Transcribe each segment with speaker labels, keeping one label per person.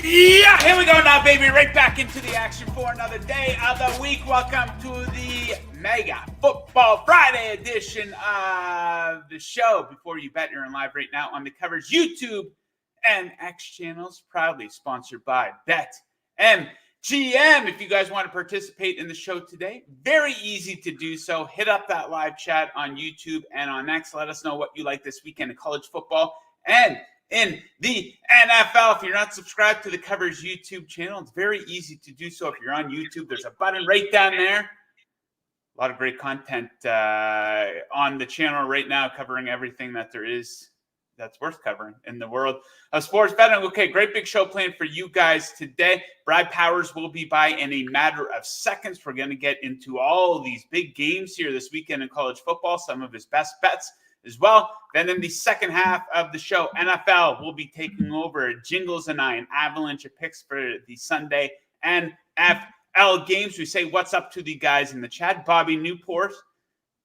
Speaker 1: Yeah, here we go now, baby. Right back into the action for another day of the week. Welcome to the Mega Football Friday edition of the show. Before you bet, you're in live right now on the Covers YouTube and X channels. Proudly sponsored by BetMGM. If you guys want to participate in the show today, very easy to do so. Hit up that live chat on YouTube and on X. Let us know what you like this weekend in college football and in the NFL. If you're not subscribed to the Covers YouTube channel, it's very easy to do so. If you're on YouTube, there's a button right down there. A lot of great content on the channel right now, covering everything that there is that's worth covering in the world of sports betting. Okay, great big show planned for you guys today. Brad Powers will be by in a matter of seconds. We're going to get into all of these big games here this weekend in college football, some of his best bets as well. Then in the second half of the show, NFL will be taking over. Jingles and I, an avalanche of picks for the Sunday NFL games. We say what's up to the guys in the chat. Bobby Newport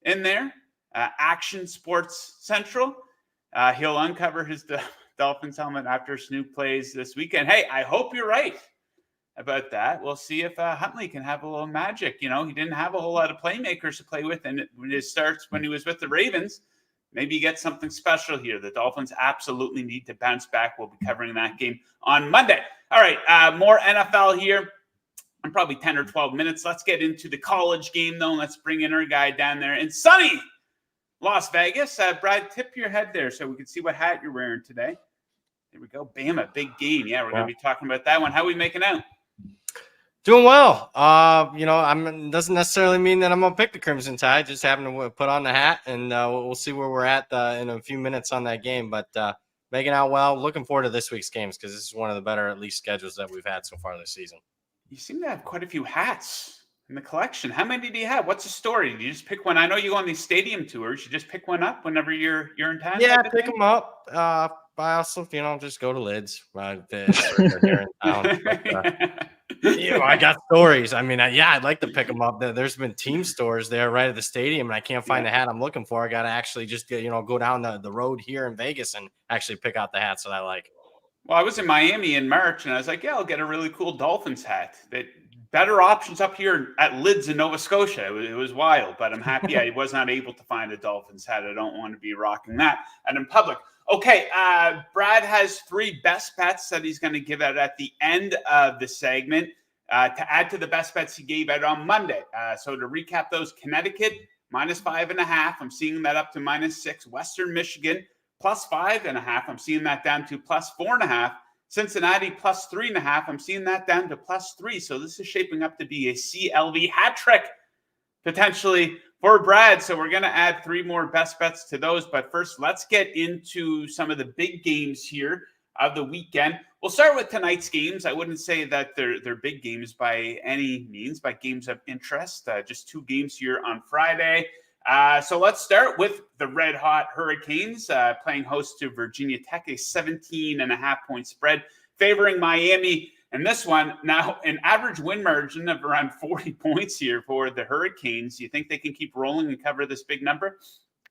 Speaker 1: in there. Action Sports Central. He'll uncover his Dolphins helmet after Snoop plays this weekend. Hey, I hope you're right about that. We'll see if Huntley can have a little magic. You know, he didn't have a whole lot of playmakers to play with, and when it starts when he was with the Ravens, maybe you get something special here. The Dolphins absolutely need to bounce back. We'll be covering that game on Monday. All right, more NFL here in probably 10 or 12 minutes. Let's get into the college game, though. Let's bring in our guy down there in sunny Las Vegas. Brad, tip your head there so we can see what hat you're wearing today. There we go. Bama, big game. Yeah, we're going to be talking about that one. How are we making out?
Speaker 2: Doing well. Doesn't necessarily mean that I'm going to pick the Crimson Tide. Just having to put on the hat, and we'll see where we're at in a few minutes on that game. But making out well. Looking forward to this week's games because this is one of the better, at least, schedules that we've had so far this season.
Speaker 1: You seem to have quite a few hats in the collection. How many do you have? What's the story? Do you just pick one? I know you go on these stadium tours. You just pick one up whenever you're in town?
Speaker 2: Yeah, pick them up. I also, just go to Lids here in town. But, I got stories. I mean, I'd like to pick them up. There's been team stores there right at the stadium, and I can't find the hat I'm looking for. I got to actually just go down the road here in Vegas and actually pick out the hats that I like.
Speaker 1: Well, I was in Miami in March, and I was like, yeah, I'll get a really cool Dolphins hat. Better options up here at Lids in Nova Scotia. It was wild, but I'm happy I was not able to find a Dolphins hat. I don't want to be rocking that and in public. Okay, Brad has 3 best bets that he's going to give out at the end of the segment to add to the best bets he gave out on Monday. So to recap those, Connecticut, -5.5. I'm seeing that up to -6. Western Michigan, +5.5. I'm seeing that down to +4.5. Cincinnati, +3.5. I'm seeing that down to +3. So this is shaping up to be a CLV hat trick potentially for Brad. So we're going to add 3 more best bets to those. But first, let's get into some of the big games here of the weekend. We'll start with tonight's games. I wouldn't say that they're big games by any means, but games of interest. Just 2 games here on Friday. So let's start with the red-hot Hurricanes playing host to Virginia Tech, a 17.5-point spread favoring Miami. And this one, now an average win margin of around 40 points here for the Hurricanes. Do you think they can keep rolling and cover this big number?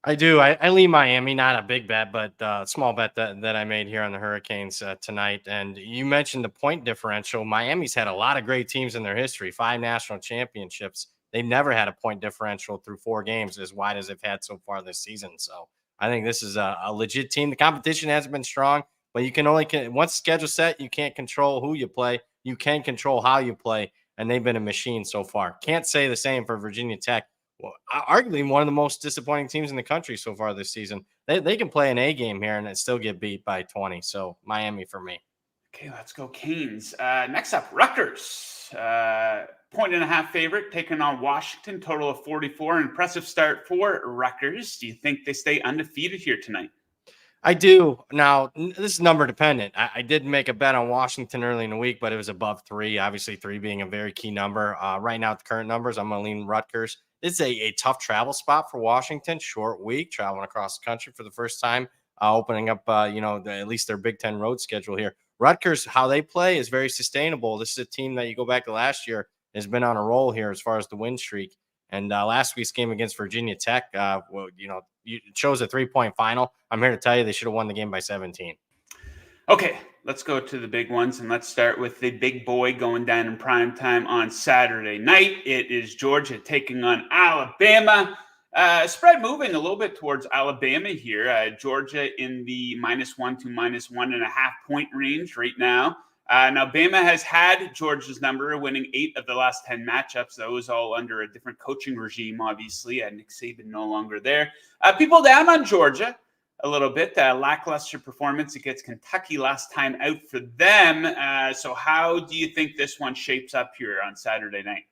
Speaker 2: I do. I lean Miami, not a big bet, but small bet that I made here on the Hurricanes tonight. And you mentioned the point differential. Miami's had a lot of great teams in their history, 5 national championships. They've never had a point differential through 4 games as wide as they've had so far this season. So I think this is a legit team. The competition hasn't been strong, but you can only once the schedule's set, you can't control who you play. You can control how you play, and they've been a machine so far. Can't say the same for Virginia Tech. Well, arguably one of the most disappointing teams in the country so far this season. They can play an A game here and still get beat by 20. So Miami for me.
Speaker 1: Okay, let's go Canes. Next up, Rutgers. 1.5 favorite taking on Washington. Total of 44. Impressive start for Rutgers. Do you think they stay undefeated here tonight?
Speaker 2: I do. Now, this is number dependent. I did make a bet on Washington early in the week, but it was above 3. Obviously, 3 being a very key number. Right now, at the current numbers, I'm going to lean Rutgers. It's a tough travel spot for Washington. Short week, traveling across the country for the first time, opening up, at least their Big Ten road schedule here. Rutgers, how they play is very sustainable. This is a team that you go back to last year has been on a roll here as far as the win streak. And last week's game against Virginia Tech, it shows a 3-point final. I'm here to tell you they should have won the game by 17.
Speaker 1: Okay, let's go to the big ones, and let's start with the big boy going down in prime time on Saturday night. It is Georgia taking on Alabama. Spread moving a little bit towards Alabama here. Georgia in the -1 to -1.5 point range right now. Now, Bama has had Georgia's number, winning 8 of the last 10 matchups. Those all under a different coaching regime, obviously. Nick Saban no longer there. People down on Georgia a little bit. Lackluster performance against Kentucky last time out for them. So how do you think this one shapes up here on Saturday night?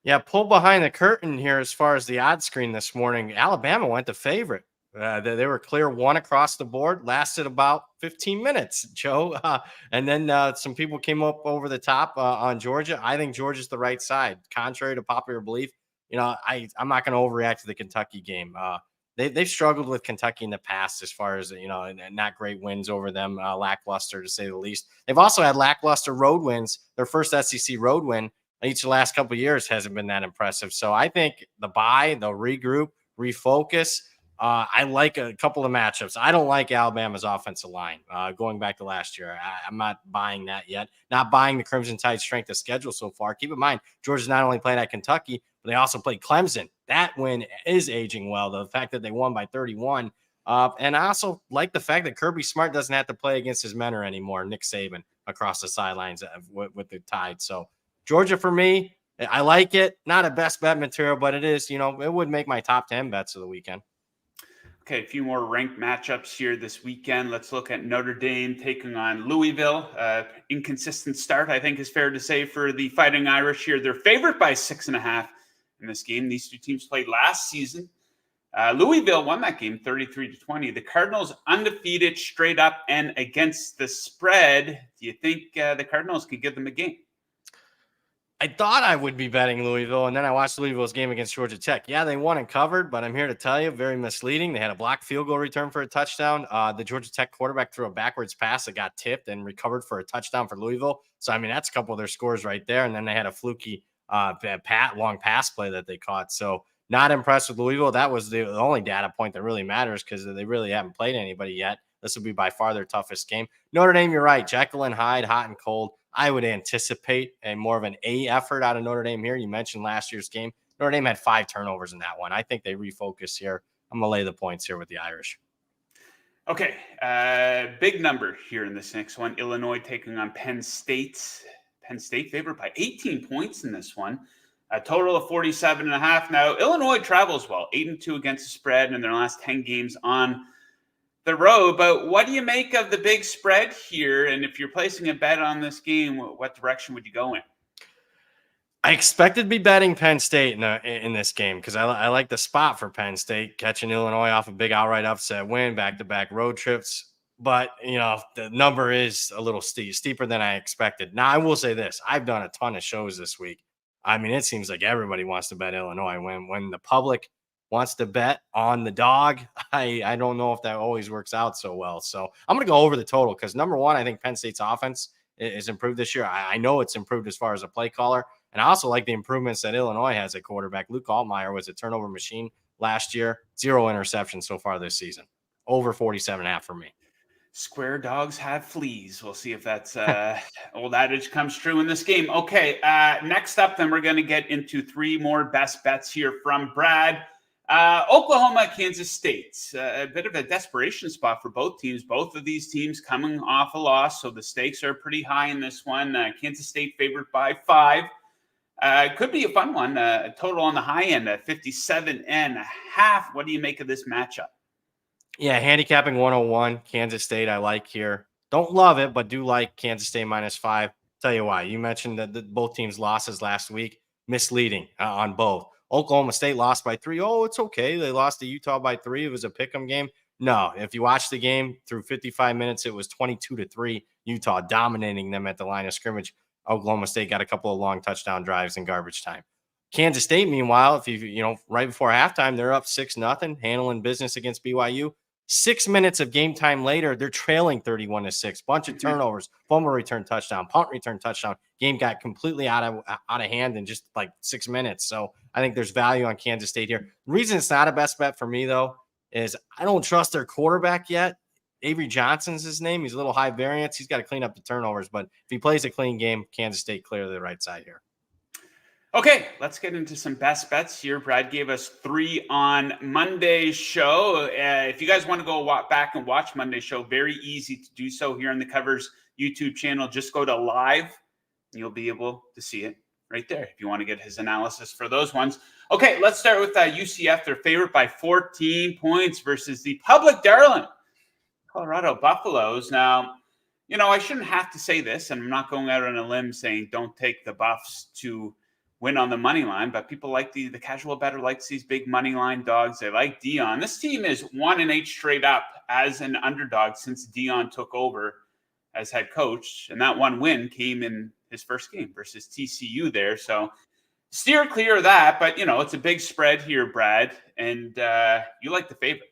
Speaker 2: Yeah, pull behind the curtain here as far as the odds screen this morning. Alabama went the favorite. They were clear one across the board, lasted about 15 minutes, Joe. And then some people came up over the top on Georgia. I think Georgia's the right side, contrary to popular belief. I'm not going to overreact to the Kentucky game. They've struggled with Kentucky in the past as far as, and not great wins over them, lackluster to say the least. They've also had lackluster road wins. Their first SEC road win each of the last couple of years hasn't been that impressive. So I think the bye, they'll regroup, refocus. I like a couple of matchups. I don't like Alabama's offensive line going back to last year. I'm not buying that yet. Not buying the Crimson Tide's strength of schedule so far. Keep in mind, Georgia's not only played at Kentucky, but they also played Clemson. That win is aging well. The fact that they won by 31. And I also like the fact that Kirby Smart doesn't have to play against his mentor anymore, Nick Saban, across the sidelines with the Tide. So Georgia for me, I like it. Not a best bet material, but it is, it would make my top 10 bets of the weekend.
Speaker 1: Okay, a few more ranked matchups here this weekend. Let's look at Notre Dame taking on Louisville. Inconsistent start, I think is fair to say, for the Fighting Irish here. They're favored by 6.5 in this game. These two teams played last season. Louisville won that game 33-20. The Cardinals undefeated straight up and against the spread. Do you think the Cardinals could give them a game?
Speaker 2: I thought I would be betting Louisville, and then I watched Louisville's game against Georgia Tech. Yeah, they won and covered, but I'm here to tell you, very misleading. They had a blocked field goal return for a touchdown. The Georgia Tech quarterback threw a backwards pass that got tipped and recovered for a touchdown for Louisville. So, that's a couple of their scores right there. And then they had a fluky long pass play that they caught. So, not impressed with Louisville. That was the only data point that really matters because they really haven't played anybody yet. This will be by far their toughest game. Notre Dame, you're right. Jekyll and Hyde, hot and cold. I would anticipate more of an A effort out of Notre Dame here. You mentioned last year's game. Notre Dame had 5 turnovers in that one. I think they refocus here. I'm going to lay the points here with the Irish.
Speaker 1: Okay, big number here in this next one. Illinois taking on Penn State. Penn State favored by 18 points in this one. A total of 47.5. Now, Illinois travels well, 8-2 against the spread in their last 10 games on the road. But what do you make of the big spread here? And if you're placing a bet on this game, what direction would you go in?
Speaker 2: I expected to be betting Penn State in this game because I like the spot for Penn State, catching Illinois off a big outright upset win, back-to-back road trips. But, the number is a little steeper than I expected. Now, I will say this. I've done a ton of shows this week. It seems like everybody wants to bet Illinois. When the public wants to bet on the dog, I don't know if that always works out so well. So I'm going to go over the total because, number one, I think Penn State's offense is improved this year. I know it's improved as far as a play caller. And I also like the improvements that Illinois has at quarterback. Luke Altmaier was a turnover machine last year. 0 interceptions so far this season. Over 47.5 for me.
Speaker 1: Square dogs have fleas. We'll see if that's old adage comes true in this game. Okay, next up, then we're going to get into 3 more best bets here from Brad. Oklahoma, Kansas State. A bit of a desperation spot for both teams. Both of these teams coming off a loss, so the stakes are pretty high in this one. Kansas State favored by 5. Could be a fun one. Total on the high end at 57.5. What do you make of this matchup?
Speaker 2: Yeah, handicapping 101, Kansas State I like here. Don't love it, but do like Kansas State -5. Tell you why. You mentioned that both teams' losses last week. Misleading on both. Oklahoma State lost by 3. Oh, it's okay. They lost to Utah by 3. It was a pick'em game. No, if you watch the game through 55 minutes, it was 22-3. Utah dominating them at the line of scrimmage. Oklahoma State got a couple of long touchdown drives in garbage time. Kansas State, meanwhile, if you right before halftime, they're up 6-0, handling business against BYU. 6 minutes of game time later, they're trailing 31-6. Bunch of turnovers, fumble return touchdown, punt return touchdown. Game got completely out of hand in just like 6 minutes. So I think there's value on Kansas State here. The reason it's not a best bet for me, though, is I don't trust their quarterback yet. Avery Johnson's his name. He's a little high variance. He's got to clean up the turnovers, but if he plays a clean game, Kansas State clearly the right side here.
Speaker 1: Okay, let's get into some best bets here. Brad gave us 3 on Monday's show. If you guys want to go back and watch Monday's show, very easy to do so here on the Covers YouTube channel. Just go to live, and you'll be able to see it right there if you want to get his analysis for those ones. Okay, let's start with UCF. They're favored by 14 points versus the public darling Colorado Buffaloes. Now, I shouldn't have to say this, and I'm not going out on a limb saying don't take the Buffs to win on the money line, but people like the casual better likes these big money line dogs. They like Dion. This team is 1-8 straight up as an underdog since Dion took over as head coach, and that one win came in his first game versus TCU there. So steer clear of that, but it's a big spread here, Brad, and you like the favorite.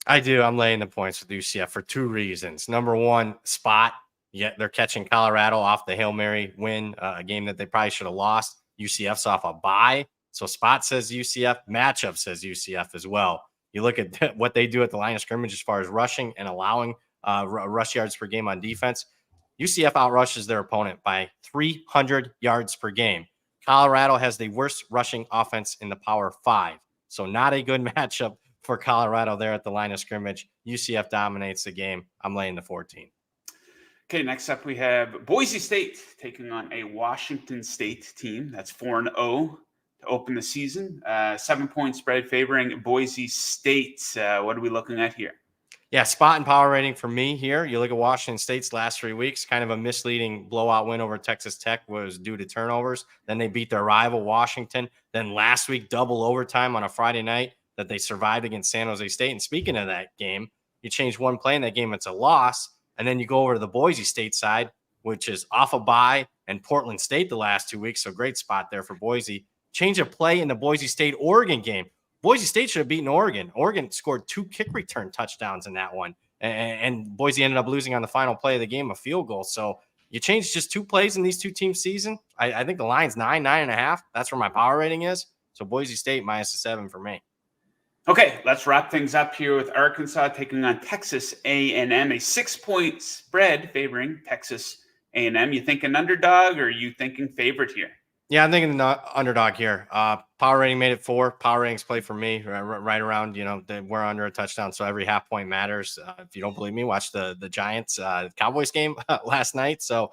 Speaker 2: I do. I'm laying the points with UCF for 2 reasons. Number one, spot. Yeah, they're catching Colorado off the Hail Mary win, a game that they probably should have lost. UCF's off a bye. So spot says UCF, matchup says UCF as well. You look at what they do at the line of scrimmage as far as rushing and allowing rush yards per game on defense. UCF outrushes their opponent by 300 yards per game. Colorado has the worst rushing offense in the Power 5. So not a good matchup for Colorado there at the line of scrimmage. UCF dominates the game. I'm laying the 14.
Speaker 1: Okay, next up we have Boise State taking on a Washington State team that's 4-0 to open the season. 7-point spread favoring Boise State. What are we looking at here?
Speaker 2: Yeah, spot and power rating for me here. You look at Washington State's last 3 weeks, kind of a misleading blowout win over Texas Tech was due to turnovers. Then they beat their rival Washington. Then last week, double overtime on a Friday night that they survived against San Jose State. And speaking of that game, you change one play in that game, it's a loss. And then you go over to the Boise State side, which is off a bye, and Portland State the last 2 weeks. So great spot there for Boise. Change of play in the Boise State-Oregon game. Boise State should have beaten Oregon. Oregon scored 2 kick return touchdowns in that one. And Boise ended up losing on the final play of the game, a field goal. So you change just 2 plays in these 2 teams' season. I think the line's 9.5. That's where my power rating is. So Boise State -7 for me.
Speaker 1: Okay, let's wrap things up here with Arkansas taking on Texas A&M, a 6-point spread favoring Texas A&M. You thinking underdog or are you thinking favorite here?
Speaker 2: Yeah, I'm thinking the underdog here. Power rating made it 4. Power ratings play for me right around, we're under a touchdown, so every half point matters. If you don't believe me, watch the Giants Cowboys game last night. So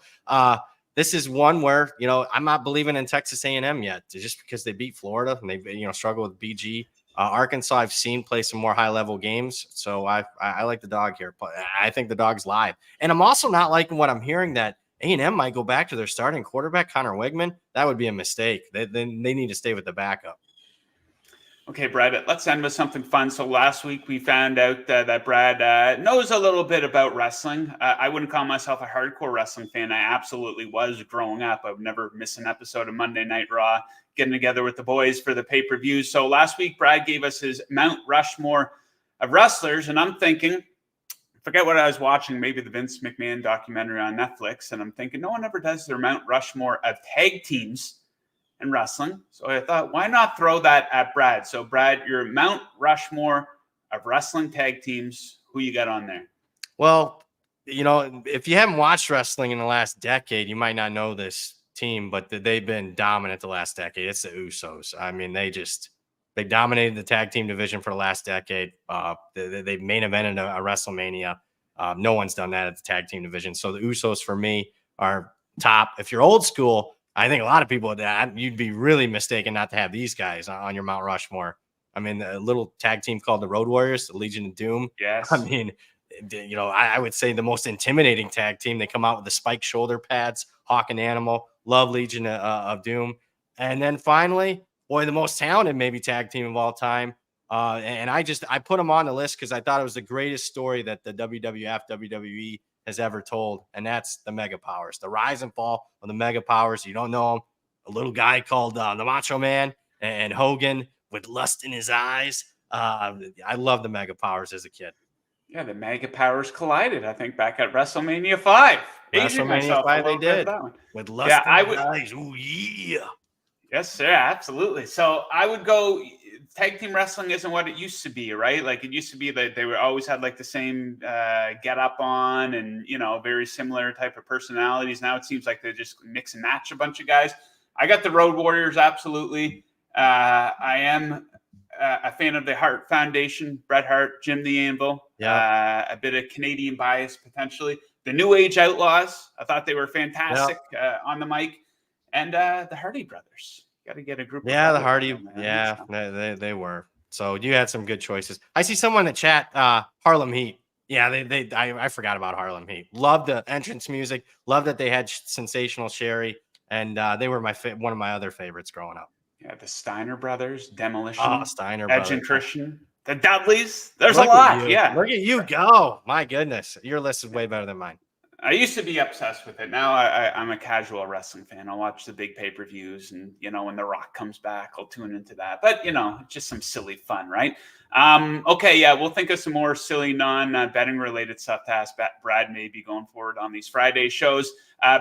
Speaker 2: this is one where, I'm not believing in Texas A&M yet, just because they beat Florida and they, struggle with BG. Arkansas, I've seen play some more high-level games, so I like the dog here. But I think the dog's live. And I'm also not liking what I'm hearing that A&M might go back to their starting quarterback, Connor Wigman. That would be a mistake. They need to stay with the backup.
Speaker 1: Okay, Brad, let's end with something fun. So last week we found out that Brad knows a little bit about wrestling. I wouldn't call myself a hardcore wrestling fan. I absolutely was growing up. I would never miss an episode of Monday Night Raw, getting together with the boys for the pay-per-view. So last week, Brad gave us his Mount Rushmore of wrestlers, and I'm thinking, forget what I was watching, maybe the Vince McMahon documentary on Netflix, and I'm thinking no one ever does their Mount Rushmore of tag teams in wrestling. So I thought, why not throw that at Brad? So Brad, your Mount Rushmore of wrestling tag teams, who you got on there?
Speaker 2: Well, if you haven't watched wrestling in the last decade, you might not know this team, but they've been dominant the last decade. It's the Usos. I mean, they dominated the tag team division for the last decade. They main evented a WrestleMania. No one's done that at the tag team division. So the Usos for me are top. If you're old school, I think a lot of people you'd be really mistaken not to have these guys on your Mount Rushmore. I mean, a little tag team called the Road Warriors, the Legion of Doom.
Speaker 1: Yes.
Speaker 2: I mean, I would say the most intimidating tag team. They come out with the spiked shoulder pads, Hawk and Animal, love Legion of Doom. And then finally, boy, the most talented maybe tag team of all time. And I put them on the list because I thought it was the greatest story that the WWF, WWE has ever told, and that's the Mega Powers, the rise and fall of the Mega Powers. You don't know him, a little guy called the Macho Man and Hogan with lust in his eyes. I love the Mega Powers as a kid.
Speaker 1: Yeah, the Mega Powers collided, I think, back at WrestleMania 5.
Speaker 2: WrestleMania 5 they did. With lust in his eyes. Ooh, yeah.
Speaker 1: Yes, sir, absolutely. So I would go tag team wrestling isn't what it used to be, right? Like it used to be that they were always had like the same get up on and, very similar type of personalities. Now it seems like they just mix and match a bunch of guys. I got the Road Warriors. Absolutely. I am a fan of the Hart Foundation, Bret Hart, Jim the Anvil, a bit of Canadian bias potentially. The New Age Outlaws, I thought they were fantastic on the mic. And the Hardy Brothers. Got to get a group.
Speaker 2: Yeah, the Hardy. They were. So you had some good choices. I see someone in the chat. Harlem Heat. Yeah, I forgot about Harlem Heat. Love the entrance music. Love that they had Sensational Sherry, and they were one of my other favorites growing up.
Speaker 1: Yeah, the Steiner Brothers, Demolition.
Speaker 2: Oh, Steiner
Speaker 1: Edge
Speaker 2: Brothers.
Speaker 1: and Christian. The Dudleys. There's a lot. Yeah.
Speaker 2: Look at you go. My goodness. Your list is way better than mine.
Speaker 1: I used to be obsessed with it. Now I'm a casual wrestling fan. I'll watch the big pay-per-views and, when The Rock comes back, I'll tune into that. But, just some silly fun, right? Okay, yeah, we'll think of some more silly non-betting related stuff to ask Brad maybe going forward on these Friday shows.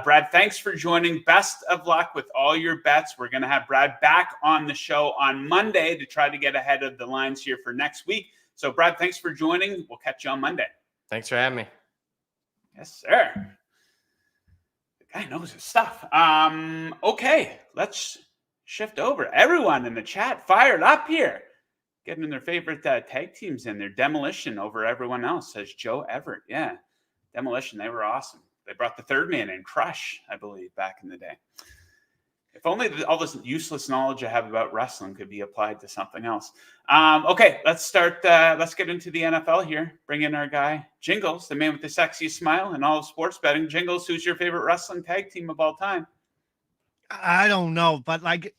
Speaker 1: Brad, thanks for joining. Best of luck with all your bets. We're going to have Brad back on the show on Monday to try to get ahead of the lines here for next week. So, Brad, thanks for joining. We'll catch you on Monday.
Speaker 2: Thanks for having me.
Speaker 1: Yes, sir. The guy knows his stuff. Okay, let's shift over. Everyone in the chat fired up here, getting their favorite tag teams in there. Demolition over everyone else, says Joe Everett. Yeah, Demolition, they were awesome. They brought the third man in, Crush, I believe, back in the day. If only all this useless knowledge I have about wrestling could be applied to something else. Okay, let's start. Let's get into the NFL here. Bring in our guy, Jingles, the man with the sexiest smile in all of sports betting. Jingles, who's your favorite wrestling tag team of all time?
Speaker 3: I don't know, but like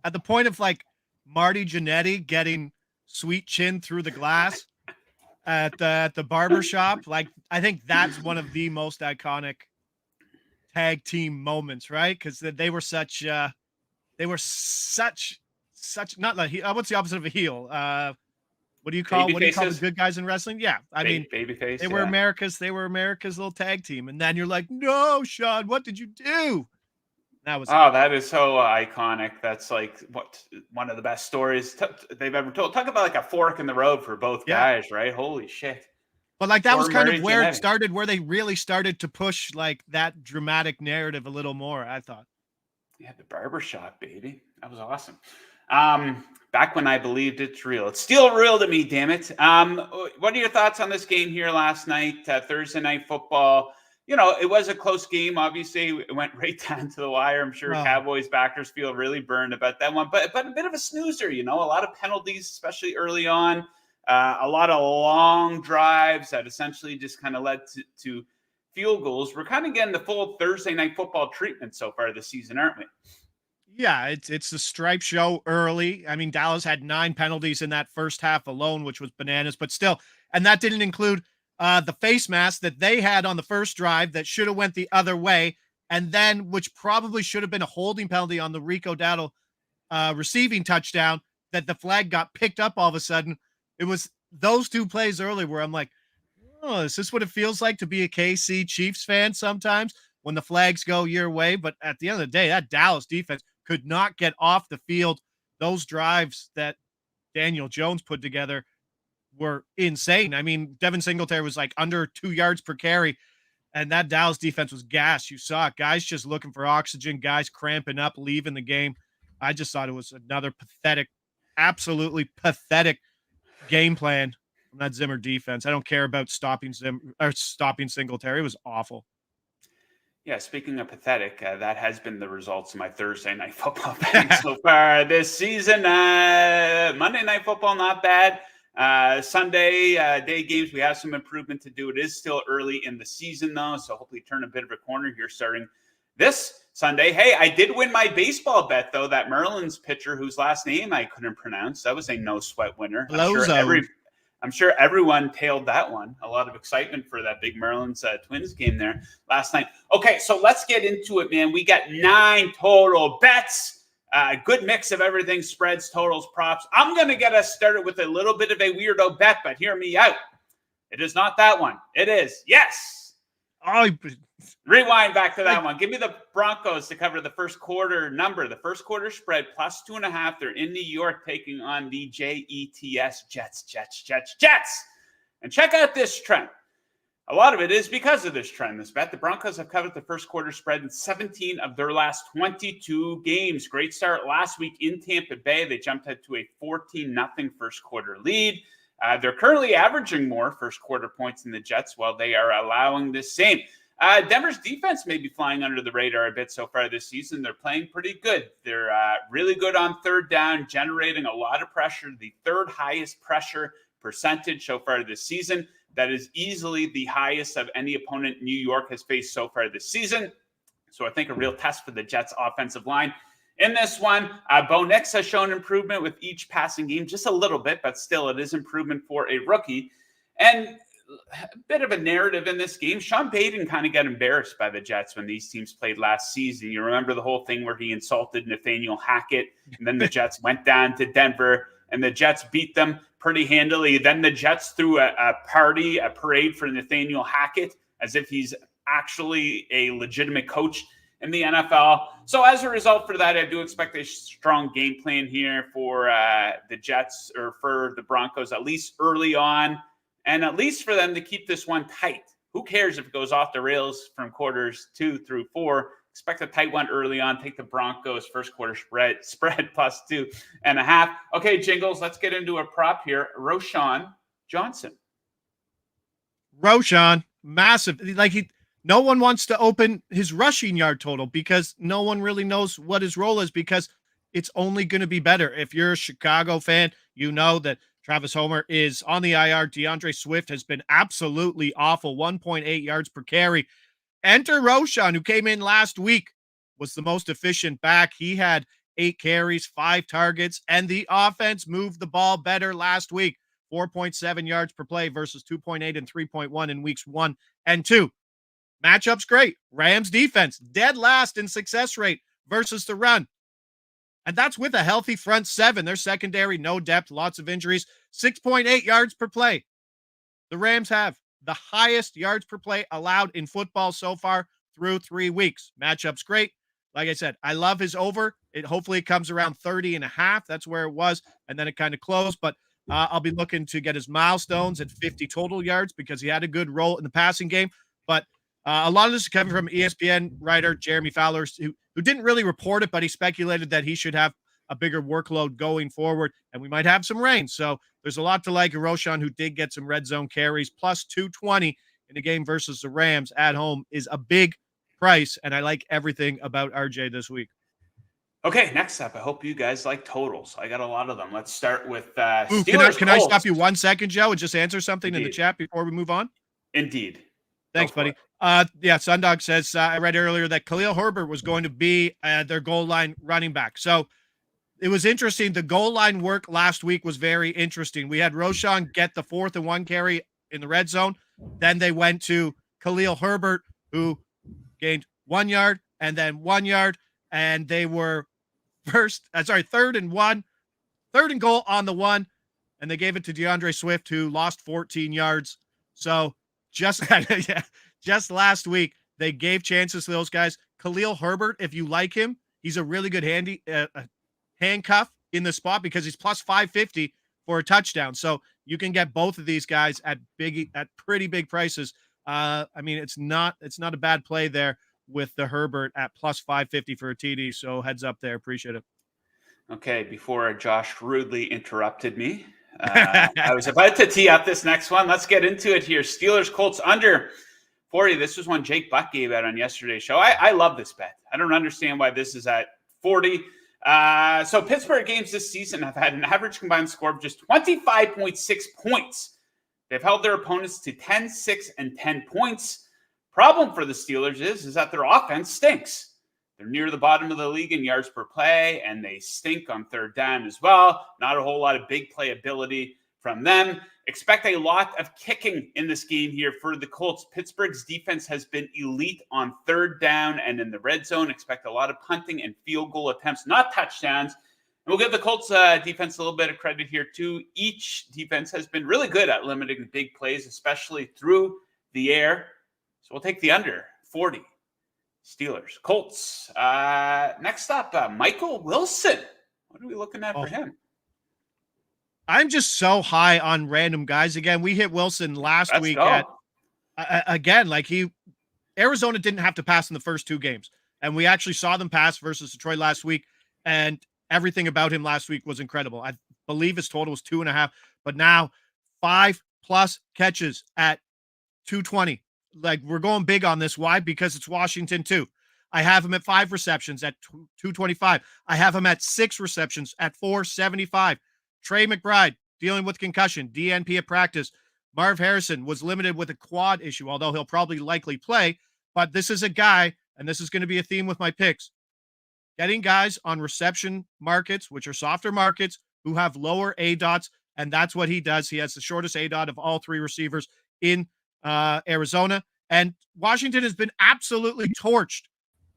Speaker 3: at the point of like Marty Jannetty getting Sweet Chin through the glass at the barber shop, like I think that's one of the most iconic tag team moments, right? Because they were such not like what's the opposite of a heel? What do you call the good guys in wrestling? Yeah, I mean,
Speaker 1: babyface.
Speaker 3: They were America's little tag team, and then you're like, no, Sean, what did you do?
Speaker 1: That is so iconic. That's like one of the best stories they've ever told. Talk about like a fork in the road for both guys, right? Holy shit.
Speaker 3: But like that was kind of where it started, where they really started to push like that dramatic narrative a little more, I thought.
Speaker 1: Yeah, the barbershop, baby. That was awesome. Back when I believed it's real. It's still real to me, damn it. What are your thoughts on this game here last night, Thursday Night Football? It was a close game. Obviously, it went right down to the wire. I'm sure Cowboys backers feel really burned about that one. But a bit of a snoozer, a lot of penalties, especially early on. A lot of long drives that essentially just kind of led to field goals. We're kind of getting the full Thursday Night Football treatment so far this season, aren't we?
Speaker 3: Yeah, it's the stripe show early. I mean, Dallas had 9 penalties in that first half alone, which was bananas, but still. And that didn't include the face mask that they had on the first drive that should have went the other way, and then which probably should have been a holding penalty on the Rico Dowdle receiving touchdown that the flag got picked up all of a sudden. It was those 2 plays early where I'm like, oh, is this what it feels like to be a KC Chiefs fan sometimes when the flags go your way? But at the end of the day, that Dallas defense could not get off the field. Those drives that Daniel Jones put together were insane. I mean, Devin Singletary was like under 2 yards per carry, and that Dallas defense was gassed. You saw it. Guys just looking for oxygen, guys cramping up, leaving the game. I just thought it was another pathetic, absolutely pathetic game plan from that Zimmer defense. I don't care about stopping Singletary. It was awful.
Speaker 1: Yeah, speaking of pathetic, that has been the results of my Thursday Night Football betting so far this season. Monday Night Football, not bad. Sunday day games, we have some improvement to do. It is still early in the season, though, so hopefully turn a bit of a corner here starting this Sunday. Hey, I did win my baseball bet, though. That Marlins pitcher whose last name I couldn't pronounce, that was a no-sweat winner. I'm sure everyone tailed that one. A lot of excitement for that big Marlins Twins game there last night. Okay, so let's get into it, man. We got 9 total bets. Good mix of everything, spreads, totals, props. I'm going to get us started with a little bit of a weirdo bet, but hear me out. It is not that one. It is, yes,
Speaker 3: Oh,
Speaker 1: Rewind back to that one. Give me the Broncos to cover the first quarter number, the first quarter spread, plus 2.5. They're in New York taking on the Jets. Jets. And check out this trend. A lot of it is because of this trend, this bet. The Broncos have covered the first quarter spread in 17 of their last 22 games. Great start last week in Tampa Bay. They jumped ahead to a 14-0 first quarter lead. They're currently averaging more first quarter points than the Jets, while they are allowing the same. Denver's defense may be flying under the radar a bit so far this season. They're playing pretty good. They're really good on third down, generating a lot of pressure, the third highest pressure percentage so far this season. That is easily the highest of any opponent New York has faced so far this season. So I think a real test for the Jets offensive line. In this one, Bo Nix has shown improvement with each passing game, just a little bit, but still it is improvement for a rookie. And a bit of a narrative in this game. Sean Payton kind of got embarrassed by the Jets when these teams played last season. You remember the whole thing where he insulted Nathaniel Hackett, and then the Jets went down to Denver, and the Jets beat them pretty handily. Then the Jets threw a parade for Nathaniel Hackett as if he's actually a legitimate coach in the NFL. So as a result for that, I do expect a strong game plan here for the Jets or for the Broncos, at least early on, and at least for them to keep this one tight. Who cares if it goes off the rails from quarters 2 through 4? Expect a tight one early on. Take the Broncos first quarter spread plus 2.5. Okay, Jingles, let's get into a prop here. Roschon Johnson.
Speaker 3: Roschon, massive. No one wants to open his rushing yard total because no one really knows what his role is, because it's only going to be better. If you're a Chicago fan, you know that Travis Homer is on the IR. DeAndre Swift has been absolutely awful, 1.8 yards per carry. Enter Roschon, who came in last week, was the most efficient back. He had 8 carries, 5 targets, and the offense moved the ball better last week. 4.7 yards per play versus 2.8 and 3.1 in weeks 1 and 2. Matchup's great. Rams defense, dead last in success rate versus the run. And that's with a healthy front 7. Their secondary, no depth, lots of injuries. 6.8 yards per play. The Rams have the highest yards per play allowed in football so far through 3 weeks. Matchup's great. Like I said, I love his over. Hopefully it comes around 30.5. That's where it was. And then it kind of closed. But I'll be looking to get his milestones at 50 total yards because he had a good role in the passing game. But a lot of this is coming from ESPN writer Jeremy Fowler, who didn't really report it, but he speculated that he should have a bigger workload going forward, and we might have some rain. So there's a lot to like. Roschon, who did get some red zone carries, plus 220 in the game versus the Rams at home, is a big price, and I like everything about RJ this week.
Speaker 1: Okay, next up, I hope you guys like totals. I got a lot of them. Let's start with Steelers.
Speaker 3: Can I stop you 1 second, Joe, and just answer something
Speaker 1: Indeed.
Speaker 3: in the chat before we move on?
Speaker 1: Indeed.
Speaker 3: Thanks, buddy. Sundog says, I read earlier that Khalil Herbert was going to be their goal line running back. So it was interesting. The goal line work last week was very interesting. We had Roschon get the 4th and 1 carry in the red zone. Then they went to Khalil Herbert, who gained 1 yard and then 1 yard. And they were third and goal on the 1. And they gave it to DeAndre Swift, who lost 14 yards. So just last week, they gave chances to those guys. Khalil Herbert, if you like him, he's a really good handcuff in the spot because he's plus 550 for a touchdown. So you can get both of these guys at pretty big prices. It's not a bad play there with the Herbert at plus 550 for a TD. So heads up there. Appreciate it.
Speaker 1: Okay, before Josh rudely interrupted me, I was about to tee up this next one. Let's get into it here. Steelers Colts under 40. This was one Jake Buck gave out on yesterday's show. I love this bet. I don't understand why this is at 40. So Pittsburgh games this season have had an average combined score of just 25.6 points. They've held their opponents to 10, 6, and 10 points. Problem for the Steelers is that their offense stinks. They're near the bottom of the league in yards per play, and they stink on third down as well. Not a whole lot of big playability from them. Expect a lot of kicking in this game here for the Colts. Pittsburgh's defense has been elite on third down and in the red zone. Expect a lot of punting and field goal attempts, not touchdowns. And we'll give the Colts defense a little bit of credit here too. Each defense has been really good at limiting big plays, especially through the air. So we'll take the under 40. Steelers. Colts. Next up, Michael Wilson. What are we looking at for him?
Speaker 3: I'm just so high on random guys. Again, we hit Wilson last week Arizona didn't have to pass in the first 2 games. And we actually saw them pass versus Detroit last week. And everything about him last week was incredible. I believe his total was 2.5, but now 5+ catches at 220. Like, we're going big on this. Why? Because it's Washington too. I have him at 5 receptions at 225. I have him at 6 receptions at 475. Trey McBride dealing with concussion, DNP at practice. Marv Harrison was limited with a quad issue, although he'll probably likely play. But this is a guy, and this is going to be a theme with my picks, getting guys on reception markets, which are softer markets, who have lower ADOTs, and that's what he does. He has the shortest ADOT of all 3 receivers in Arizona. And Washington has been absolutely torched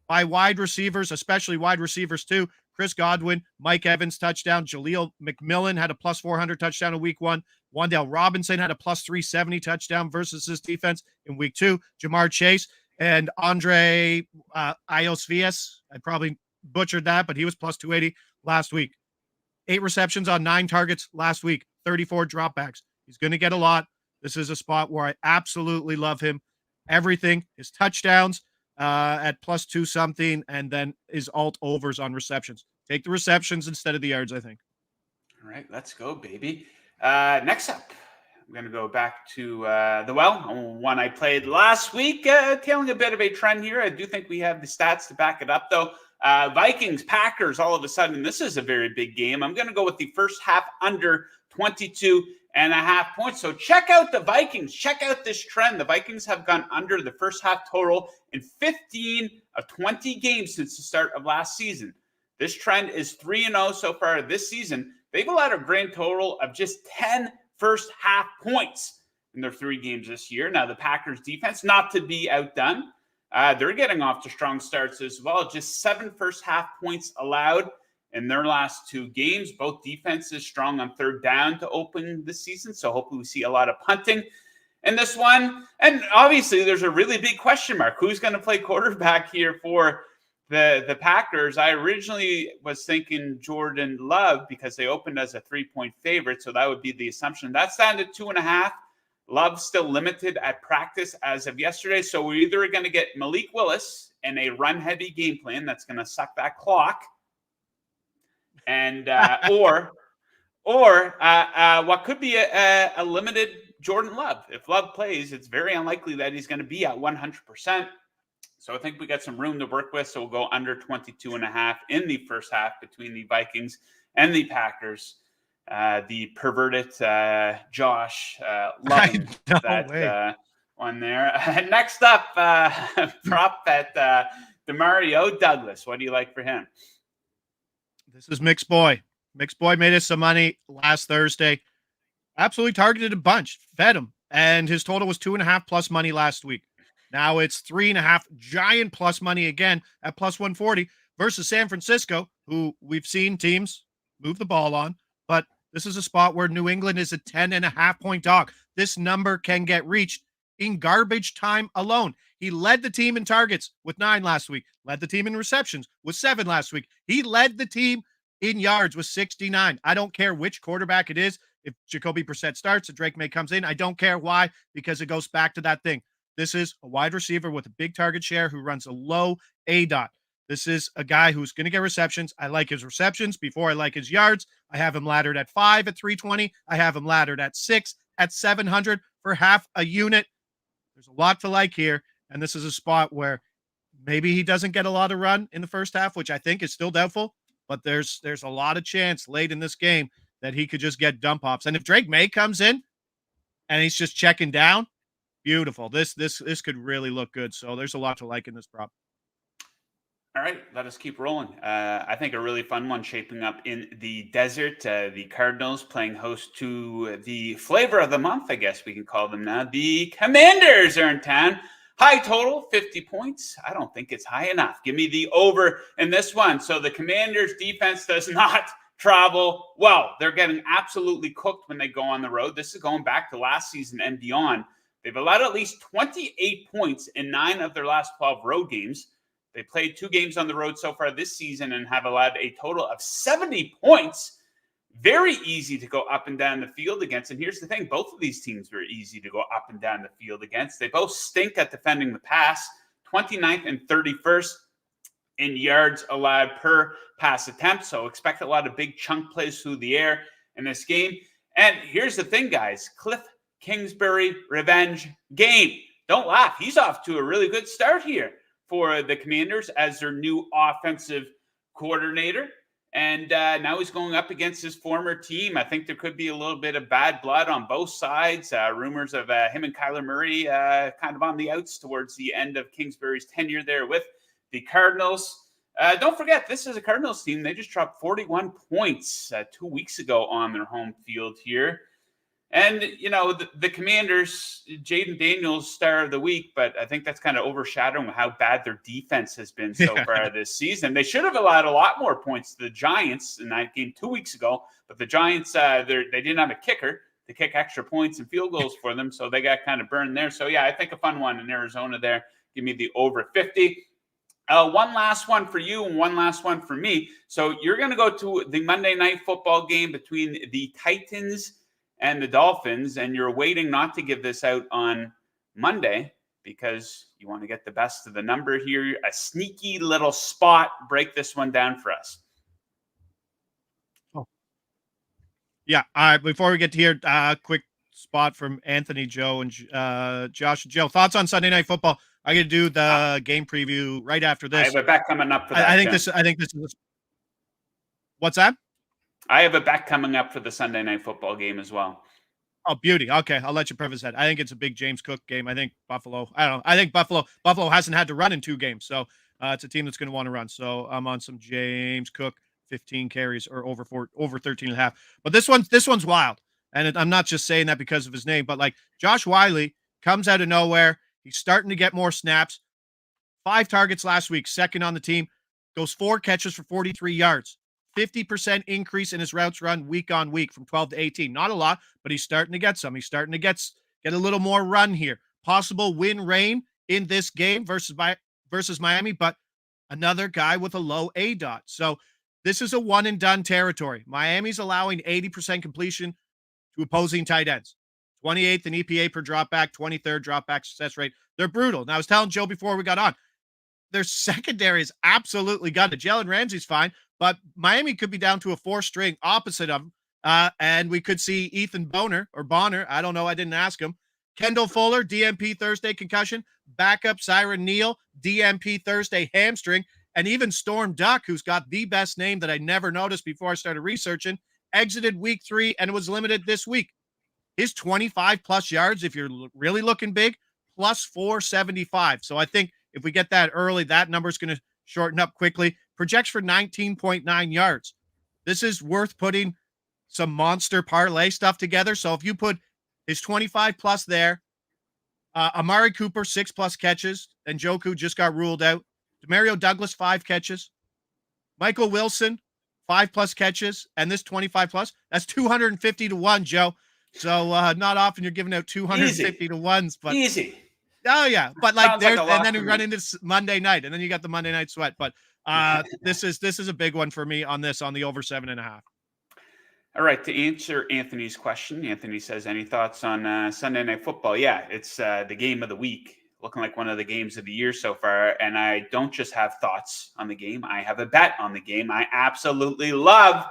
Speaker 3: by wide receivers, especially wide receivers too. Chris Godwin, Mike Evans touchdown. Jaleel McMillan had a +400 touchdown in week 1. Wan'Dale Robinson had a +370 touchdown versus his defense in week 2. Jamar Chase and Andre Iosvias, I probably butchered that, but he was +280 last week. 8 receptions on 9 targets last week, 34 dropbacks. He's going to get a lot. This is a spot where I absolutely love him. Everything, his touchdowns at +2 something, and then his alt overs on receptions. Take the receptions instead of the yards, I think.
Speaker 1: All right, let's go, baby. Next up, I'm going to go back to the one I played last week, tailing a bit of a trend here. I do think we have the stats to back it up, though. Vikings, Packers, all of a sudden, this is a very big game. I'm going to go with the first half under 22.5 points. So check out the Vikings. Check out this trend. The Vikings have gone under the first half total in 15 of 20 games since the start of last season. This trend is 3-0 so far this season. They've allowed a grand total of just 10 first half points in their 3 games this year. Now, the Packers defense, not to be outdone, they're getting off to strong starts as well. Just 7 first half points allowed in their last 2 games. Both defenses strong on third down to open the season. So hopefully we see a lot of punting in this one. And obviously there's a really big question mark. Who's going to play quarterback here for the Packers? I originally was thinking Jordan Love because they opened as a 3-point favorite. So that would be the assumption. That's down to 2.5. Love still limited at practice as of yesterday. So we're either going to get Malik Willis in a run-heavy game plan that's going to suck that clock, and or what could be a limited Jordan Love. If Love plays, it's very unlikely that he's going to be at 100%. So I think we got some room to work with. So we'll go under 22.5 in the first half between the Vikings and the Packers. The perverted Josh loving that one there. Next up, prop bet Demario Douglas. What do you like for him?
Speaker 3: This is Mick's boy. Mick's boy made us some money last Thursday. Absolutely targeted a bunch, fed him, and his total was 2.5 plus money last week. Now it's 3.5 giant plus money again at +140 versus San Francisco, who we've seen teams move the ball on, but this is a spot where New England is a 10.5-point dog. This number can get reached in garbage time alone. He led the team in targets with 9 last week, led the team in receptions with 7 last week. He led the team in yards with 69. I don't care which quarterback it is. If Jacoby Brissett starts and Drake May comes in, I don't care why, because it goes back to that thing. This is a wide receiver with a big target share who runs a low ADOT. This is a guy who's going to get receptions. I like his receptions before I like his yards. I have him laddered at 5 at 320. I have him laddered at 6 at 700 for half a unit. There's a lot to like here, and this is a spot where maybe he doesn't get a lot of run in the first half, which I think is still doubtful, but there's a lot of chance late in this game that he could just get dump offs. And if Drake May comes in and he's just checking down, beautiful. This could really look good. So there's a lot to like in this prop.
Speaker 1: All right, let us keep rolling. I think a really fun one shaping up in the desert. The Cardinals playing host to the flavor of the month, I guess we can call them now. The Commanders are in town. High total, 50 points. I don't think it's high enough. Give me the over in this one. So the Commanders defense does not travel well. They're getting absolutely cooked when they go on the road. This is going back to last season and beyond. They've allowed at least 28 points in 9 of their last 12 road games. They played 2 games on the road so far this season and have allowed a total of 70 points. Very easy to go up and down the field against. And here's the thing, both of these teams were easy to go up and down the field against. They both stink at defending the pass, 29th and 31st in yards allowed per pass attempt. So expect a lot of big chunk plays through the air in this game. And here's the thing, guys. Cliff Kingsbury revenge game. Don't laugh. He's off to a really good start here for the Commanders as their new offensive coordinator. And now he's going up against his former team. I think there could be a little bit of bad blood on both sides. Rumors of him and Kyler Murray kind of on the outs towards the end of Kingsbury's tenure there with the Cardinals. Don't forget, this is a Cardinals team. They just dropped 41 points 2 weeks ago on their home field here. And, you know, the Commanders, Jaden Daniels, star of the week, but I think that's kind of overshadowing how bad their defense has been so far this season. They should have allowed a lot more points to the Giants in that game 2 weeks ago, but the Giants, they didn't have a kicker to kick extra points and field goals for them, so they got kind of burned there. So, yeah, I think a fun one in Arizona there. Give me the over 50. One last one for you and one last one for me. So you're going to go to the Monday Night Football game between the Titans and the Dolphins, and you're waiting not to give this out on Monday because you want to get the best of the number here. A sneaky little spot. Break this one down for us.
Speaker 3: Oh, yeah. Before we get to here, quick spot from Anthony, Joe, and Josh. Joe, thoughts on Sunday Night Football? I'm going to do the game preview right after this.
Speaker 1: I have a bet coming up for that.
Speaker 3: I think this is. What's that?
Speaker 1: I have a bet coming up for the Sunday Night Football game as well.
Speaker 3: Oh, beauty. Okay, I'll let you preface that. I think it's a big James Cook game. I think Buffalo. I don't know. I think Buffalo hasn't had to run in 2 games, so it's a team that's going to want to run. So I'm on some James Cook, 15 carries or over 13.5. But this one's wild, and I'm not just saying that because of his name, but like Josh Wiley comes out of nowhere. He's starting to get more snaps. 5 targets last week, second on the team. Goes 4 catches for 43 yards. 50% increase in his routes run week on week from 12 to 18. Not a lot, but he's starting to get some. He's starting to get a little more run here. Possible win rain in this game versus Miami, but another guy with a low ADOT. So this is a one and done territory. Miami's allowing 80% completion to opposing tight ends. 28th in EPA per dropback, 23rd dropback success rate. They're brutal. Now, I was telling Joe before we got on, their secondary is absolutely gutted. Jalen Ramsey's fine, but Miami could be down to a 4-string opposite of him. And we could see Ethan Bonner. I don't know. I didn't ask him. Kendall Fuller, DMP Thursday concussion. Backup Siren Neal, DMP Thursday hamstring. And even Storm Duck, who's got the best name that I never noticed before I started researching, exited week 3 and was limited this week. His 25-plus yards, if you're really looking big, plus 475. So I think if we get that early, that number's going to shorten up quickly. Projects for 19.9 yards. This is worth putting some monster parlay stuff together. So if you put his 25-plus there, Amari Cooper, 6+ catches, and Njoku just got ruled out. Demario Douglas, 5 catches. Michael Wilson, 5+ catches, and this 25+, that's 250 to 1, Joe. So not often you're giving out 250 to 1s, but
Speaker 1: easy.
Speaker 3: Oh yeah, but like there,
Speaker 1: like
Speaker 3: and then we run into Monday night, and then you got the Monday night sweat. But this is a big one for me on the over 7.5.
Speaker 1: All right, to answer Anthony's question, Anthony says, any thoughts on Sunday Night Football? Yeah, it's the game of the week, looking like one of the games of the year so far. And I don't just have thoughts on the game. I have a bet on the game. I absolutely love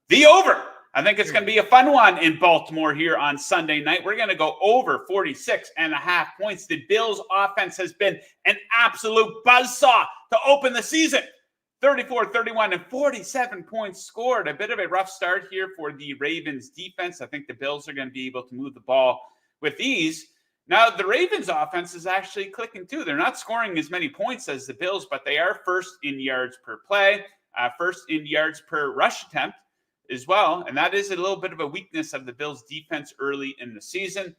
Speaker 1: the over. I think it's going to be a fun one in Baltimore here on Sunday night. We're going to go over 46.5 points. The Bills' offense has been an absolute buzzsaw to open the season. 34, 31, and 47 points scored. A bit of a rough start here for the Ravens defense. I think the Bills are going to be able to move the ball with ease. Now, the Ravens offense is actually clicking too. They're not scoring as many points as the Bills, but they are first in yards per play, first in yards per rush attempt as well. And that is a little bit of a weakness of the Bills defense early in the season.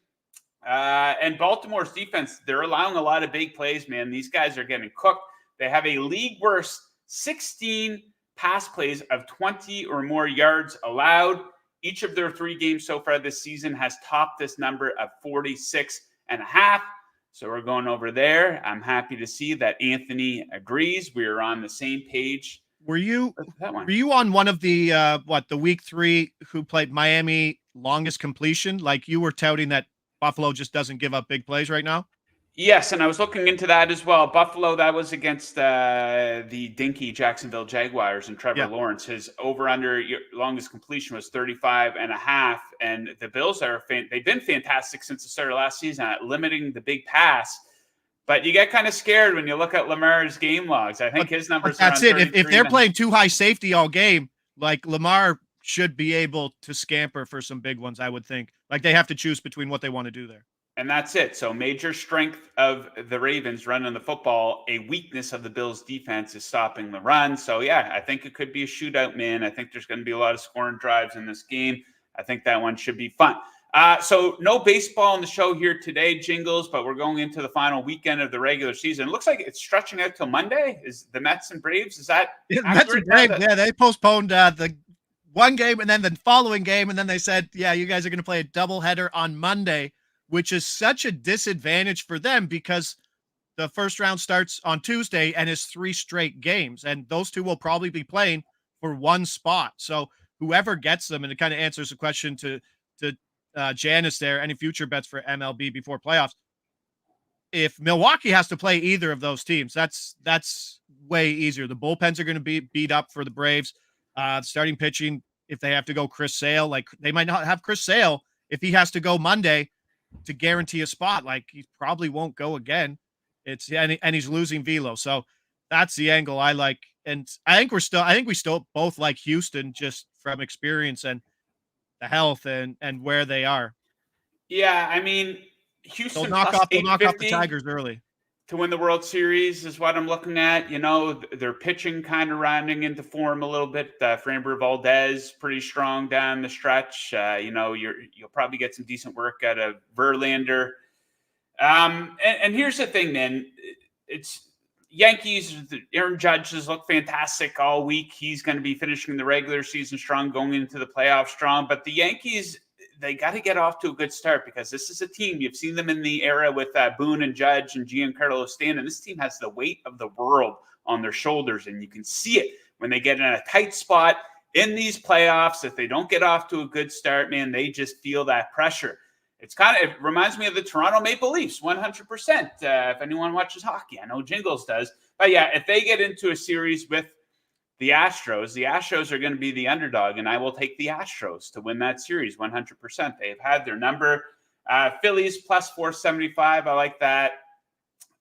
Speaker 1: And Baltimore's defense, they're allowing a lot of big plays, man. These guys are getting cooked. They have a league worst 16 pass plays of 20 or more yards allowed. Each of their 3 games so far this season has topped this number of 46.5 35.5. So we're going over there. I'm happy to see that Anthony agrees. We are on the same page.
Speaker 3: Were you
Speaker 1: with that one.
Speaker 3: were you on one of the the week 3 who played Miami longest completion? Like you were touting that Buffalo just doesn't give up big plays right now?
Speaker 1: Yes, and I was looking into that as well. Buffalo, that was against the dinky Jacksonville Jaguars and Trevor
Speaker 3: Yeah.
Speaker 1: Lawrence. His over-under longest completion was 35.5. And the Bills they've been fantastic since the start of last season at limiting the big pass. But you get kind of scared when you look at Lamar's game logs. I think his numbers are
Speaker 3: that's it. If they're playing too high safety all game, like Lamar should be able to scamper for some big ones, I would think. Like they have to choose between what they want to do there.
Speaker 1: And that's it. So major strength of the Ravens running the football. A weakness of the Bills defense is stopping the run. So, yeah, I think it could be a shootout, man. I think there's going to be a lot of scoring drives in this game. I think that one should be fun. So no baseball on the show here today, Jingles, but we're going into the final weekend of the regular season. It looks like it's stretching out till Monday. Is the Mets and Braves? Is that
Speaker 3: Mets and Braves? Yeah, they postponed the one game and then the following game, and then they said, yeah, you guys are going to play a doubleheader on Monday, which is such a disadvantage for them because the first round starts on Tuesday and is 3 straight games, and those two will probably be playing for one spot. So whoever gets them, and it kind of answers the question to Janice there, any future bets for MLB before playoffs. If Milwaukee has to play either of those teams, that's way easier. The bullpens are going to be beat up for the Braves. Starting pitching, if they have to go Chris Sale, like they might not have Chris Sale if he has to go Monday to guarantee a spot. Like he probably won't go again. And he's losing velo. So that's the angle I like. And I think we still both like Houston just from experience and the health and where they are.
Speaker 1: Yeah, I mean, Houston
Speaker 3: they'll knock off the Tigers early
Speaker 1: to win the World Series is what I'm looking at. You know, their pitching kind of rounding into form a little bit. Framber Valdez pretty strong down the stretch. You'll probably get some decent work out of Verlander. And here's the thing, man. It's Yankees. Aaron Judge has looked fantastic all week. He's going to be finishing the regular season strong, going into the playoffs strong. But the Yankees, they got to get off to a good start because this is a team. You've seen them in the era with Boone and Judge and Giancarlo Stanton. This team has the weight of the world on their shoulders, and you can see it when they get in a tight spot in these playoffs. If they don't get off to a good start, man, they just feel that pressure. It reminds me of the Toronto Maple Leafs, 100%. If anyone watches hockey, I know Jingles does. But yeah, if they get into a series with the Astros are going to be the underdog, and I will take the Astros to win that series 100%. They've had their number. Phillies plus 475. I like that.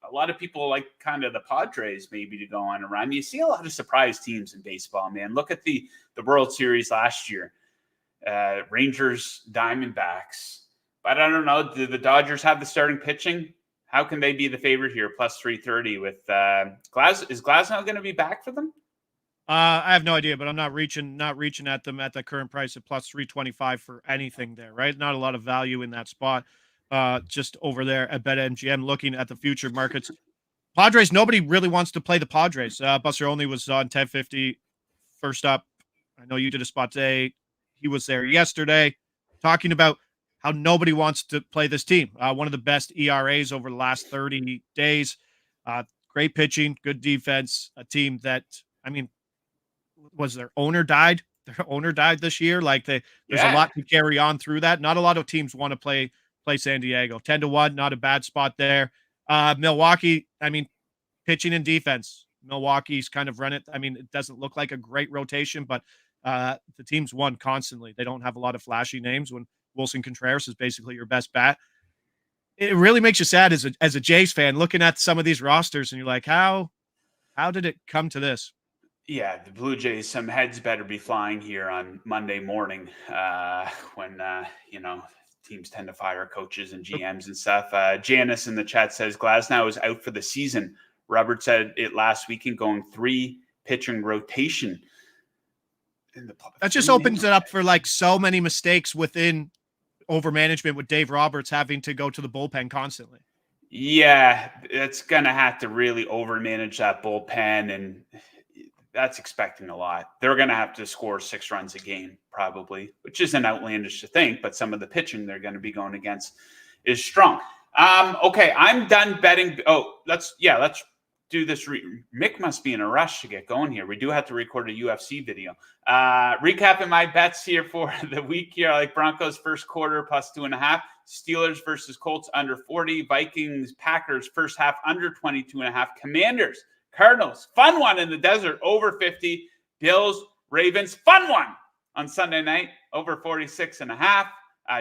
Speaker 1: A lot of people like kind of the Padres maybe to go on a run. You see a lot of surprise teams in baseball, man. Look at the World Series last year. Rangers, Diamondbacks. But I don't know. Do the Dodgers have the starting pitching? How can they be the favorite here? Plus 330 with Is Glasnow going to be back for them?
Speaker 3: I have no idea, but I'm not reaching at them at the current price at plus 325 for anything there, right? Not a lot of value in that spot. Just over there at BetMGM looking at the future markets. Padres, nobody really wants to play the Padres. Buster Only was on 1050 first up. I know you did a spot today. He was there yesterday talking about how nobody wants to play this team. One of the best ERAs over the last 30 days. Great pitching, good defense, a team that, I mean, was their owner died? Their owner died this year. Like there's a lot to carry on through that. Not a lot of teams want to play San Diego. 10-1, not a bad spot there. Milwaukee, I mean, pitching and defense. Milwaukee's kind of run it. I mean, it doesn't look like a great rotation, but the team's won constantly. They don't have a lot of flashy names when Wilson Contreras is basically your best bat. It really makes you sad as a Jays fan looking at some of these rosters, and you're like, how did it come to this?
Speaker 1: Yeah, the Blue Jays, some heads better be flying here on Monday morning when, teams tend to fire coaches and GMs and stuff. Janice in the chat says Glasnow is out for the season. Robert said it last weekend, going 3 pitching rotation.
Speaker 3: That just opens it up for like so many mistakes within over management with Dave Roberts having to go to the bullpen constantly.
Speaker 1: Yeah, it's going to have to really over manage that bullpen, and that's expecting a lot. They're going to have to score 6 runs a game probably, which isn't outlandish to think, but some of the pitching they're going to be going against is strong. Okay, I'm done betting. Oh, let's do this. Mick must be in a rush to get going here. We do have to record a UFC video. Recapping my bets here for the week here. I like Broncos first quarter plus 2.5. Steelers versus Colts under 40. Vikings, Packers first half under 22.5. Commanders, Cardinals, fun one in the desert over 50. Bills, Ravens, fun one on Sunday night over 46.5.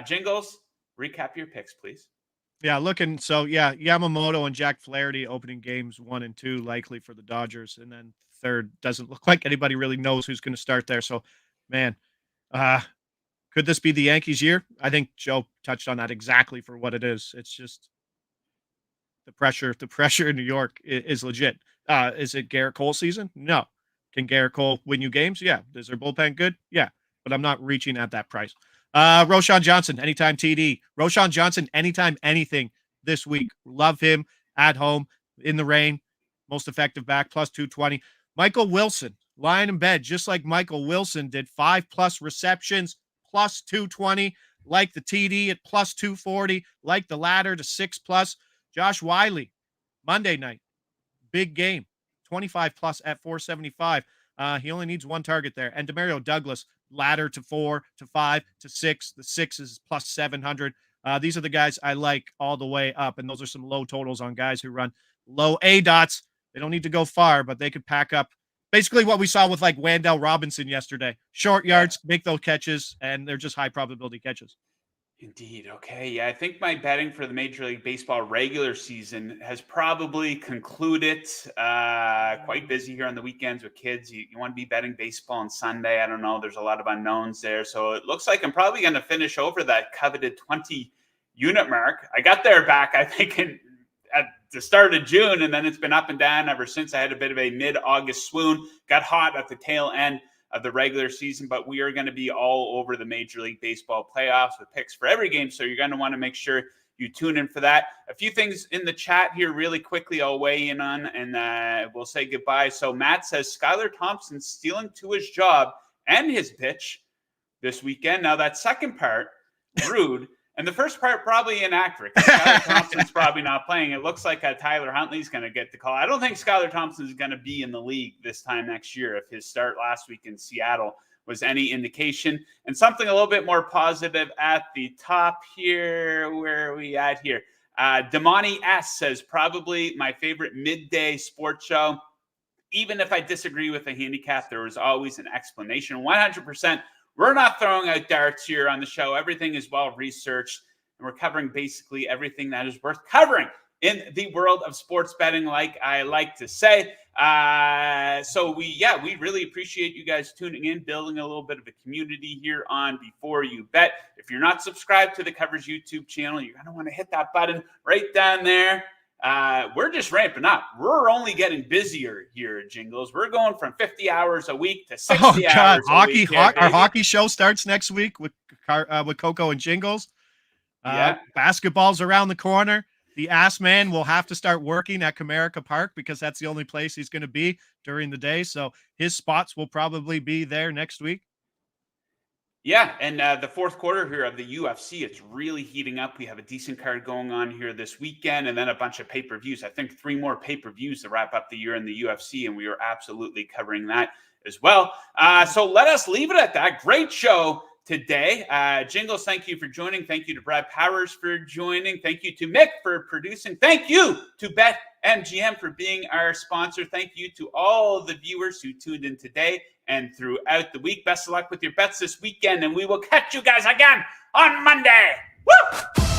Speaker 1: Jingles, recap your picks, please.
Speaker 3: Yeah, Yamamoto and Jack Flaherty opening games 1 and 2 likely for the Dodgers, and then third doesn't look like anybody really knows who's going to start there. So, man, could this be the Yankees' year? I think Joe touched on that exactly for what it is. It's just the pressure. The pressure in New York is legit. Is it Garrett Cole season? No. Can Garrett Cole win you games? Yeah. Is their bullpen good? Yeah. But I'm not reaching at that price. Roshan Johnson, anytime TD. Roshan Johnson, anytime anything this week. Love him at home in the rain. Most effective back, plus 220. Michael Wilson, lying in bed, just like Michael Wilson did, 5+ receptions, plus 220. Like the TD at plus 240. Like the ladder to 6+. Josh Wiley, Monday night, big game, 25+ at 475. He only needs one target there. And Demario Douglas, ladder to 4 to 5 to 6. The 6 is plus 700. These are the guys I like all the way up. And those are some low totals on guys who run low A dots. They don't need to go far, but they could pack up basically what we saw with like Wandell Robinson yesterday. Short yards, make those catches, and they're just high probability catches.
Speaker 1: Indeed. Okay. Yeah, I think my betting for the Major League Baseball regular season has probably concluded. Quite busy here on the weekends with kids. You want to be betting baseball on Sunday. I don't know. There's a lot of unknowns there. So it looks like I'm probably going to finish over that coveted 20 unit mark. I got there back, I think, at the start of June, and then it's been up and down ever since. I had a bit of a mid-August swoon. Got hot at the tail end of the regular season, but we are going to be all over the Major League Baseball playoffs with picks for every game. So you're going to want to make sure you tune in for that. A few things in the chat here really quickly I'll weigh in on, and we'll say goodbye. So Matt says Skylar Thompson stealing Tua's job and his pitch this weekend. Now that second part, rude. And the first part, probably inaccurate. Skylar Thompson's probably not playing. It looks like Tyler Huntley's going to get the call. I don't think Skylar Thompson is going to be in the league this time next year if his start last week in Seattle was any indication. And something a little bit more positive at the top here. Where are we at here? Damani S. says, probably my favorite midday sports show. Even if I disagree with the handicap, there was always an explanation. 100%. We're not throwing out darts here on the show. Everything is well researched, and we're covering basically everything that is worth covering in the world of sports betting, like I like to say. So we really appreciate you guys tuning in, building a little bit of a community here on Before You Bet. If you're not subscribed to the Covers YouTube channel, you're going to want to hit that button right down there. We're just ramping up. We're only getting busier here at Jingles. We're going from 50 hours a week to 60 hours a week.
Speaker 3: Our hockey show starts next week with Coco and Jingles. Basketball's around the corner. The ass man will have to start working at Comerica Park because that's the only place he's going to be during the day. So his spots will probably be there next week.
Speaker 1: Yeah, and the fourth quarter here of the UFC, it's really heating up. We have a decent card going on here this weekend, and then a bunch of pay-per-views. I think 3 more pay-per-views to wrap up the year in the UFC, and we are absolutely covering that as well. So let us leave it at that. Great show today. Jingles, thank you for joining. Thank you to Brad Powers for joining. Thank you to Mick for producing. Thank you to BetMGM for being our sponsor. Thank you to all the viewers who tuned in today and throughout the week. Best of luck with your bets this weekend, and we will catch you guys again on Monday. Woo!